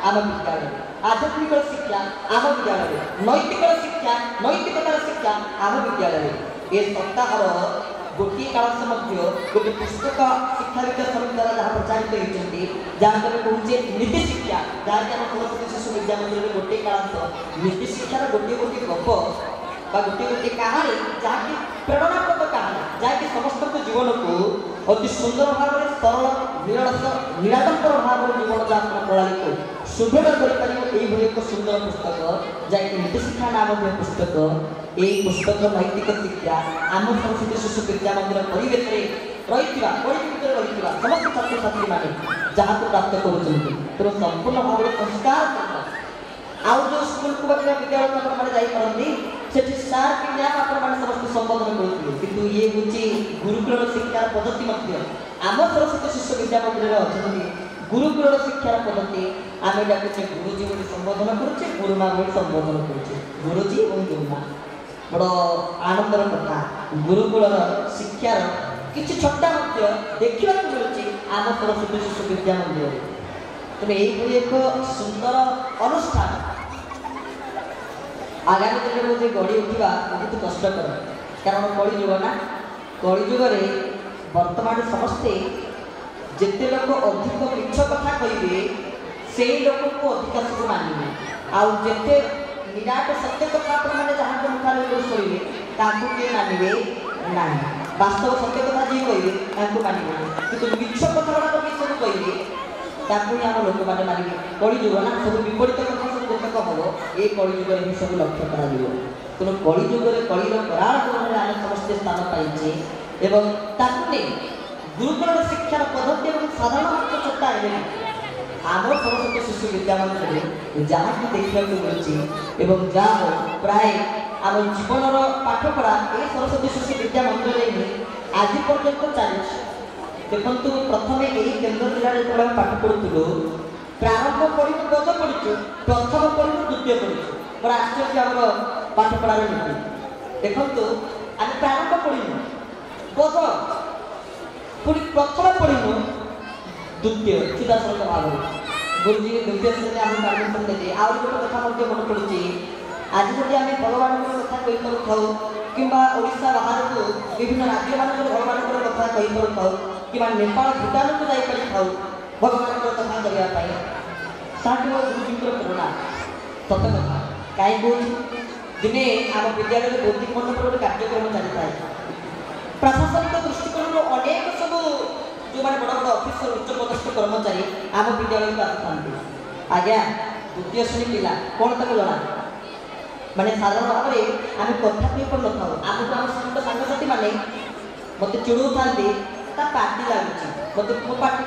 आम विद्यालय, आध्यात्मिक शिक्षा आम विद्यालय, नैतिकतार शिक्षा आम विद्यालय। ये सप्ताह गोटे काल से गोटे पुस्तक शिक्षा विकास समिति द्वारा जहाँ प्रचारित होती जहाँ कहे कहे नीति शिक्षा जहाँ कि आम सरस्वती शिशु विद्या मंदिर गोटे काल नीति शिक्षार गोटे गोटे गप बा गोटे गोटे कहानी जहाँकि प्रेरणात्मक कहानी जहाँकि समस्त जीवन को अति सुंदर भाव में सरल निराडंबर भाव में जीवन यापन प्रणाली को सुदृढ़ कर एक सुंदर पुस्तक जहाँकि नीति शिक्षा नाम पुस्तक यही पुस्तक नैतिक शिक्षा आम सरस्वती शिशु विद्या मंदिर परिवेश रही समस्त छात्र छात्री मैंने जहाँ को प्राप्त कर संपूर्ण भाव में संस्कार आउ जो स्कूल को विद्यालय मैंने सेठी सार कि मैम आपने समस्त संबोधन करुले किंतु ये हूँ गुरुकुल शिक्षार पद्धति आम सरस्वती शिशु विद्या मंदिर अच्छा गुरुकुल शिक्षार पद्धति आम डाकुचे गुरुजी बोली संबोधन करुचे गुरुमा बोली संबोधन करुचे गुरुजी और गुरुमा बड़ आनंदर कथा गुरुकुल शिक्षार किसी छटा देखा मिलूँ आम सरस्वती शिशु विद्या मंदिर तेनाली यही एक सुंदर अनुष्ठान आगामी दिन में गढ़ी उठा बहुत कष्टकर कारण कलिजुग ना कलिजुग वर्तमान समस्ते जिते लोग अधिक मिछ कथा कहे से लोक को अधिका सब मानवे आते निराट सत्य कथा आपने जहाँ के मुखार शुणे किए मानवे ना वास्तव सत्य कथा जी कहे मानवे कि मिछ कथा गुड़ाक सब कहे ताकू ही आम लोक मैंने मानवे कलिजुग ना सब विपरीत कथा सब जेतक हम ये कलिजुग ही सब लक्ष्य कर तेणु कलिजुग कलिर कराल आम समस्ते स्थान पाइचे एवं गुरुकुल शिक्षार पद्धति और साधारण चर्चा आम सरस्वती शिशु विद्या मंदिर जहाँ कि देखा मिलूँ जहाँ प्राय आम जीवन पाठपढ़ा ये सरस्वती शिशु विद्या मंदिर आज पर्यटन चली देखु प्रथम यही केन्द्र जिले में पाठ पढ़ुलु प्रारंभ पढ़ी गज पढ़ी प्रथम पढ़ी द्वितीय पढ़ी बड़ा आश्चर्य आम पाठपढ़ार नीति देखु आम प्रारंभ पढ़ी गज पुणी प्रथम पढ़ी द्वितीय सीधा सड़क भाव गुरुजी द्वितीय श्रेणी आम पार्मिशन देते आज गोटे कथा मन पड़ुची आज जब आम भगवान कथा कही पार किंबा ओडिशा बाहर को विभिन्न राज्य मान भगवान कथा कही पार कि नेपाल भूटान को जापारि था भगवान कथा करने साठ गुरुजी प्रेरणा सत कथा कहीं दिने आम विद्यालय बौद्धिक मंडप गोटे कार्यक्रम चली था प्रशासनिक दृष्टिकोण अनेक सब जो मैंने बड़ बड़ अफिसर उच्च पदस्थ कर्मचारी आम विद्यालय को आसता आज्ञा द्वितीय श्रेणी पिला कौन तक जना माने साधारण भाव में आम कथा कही पार न था आमको आम समस्त सांगसाथी मैंने मत चिड़ौ था पार्टी लगुच मत मो पार्टी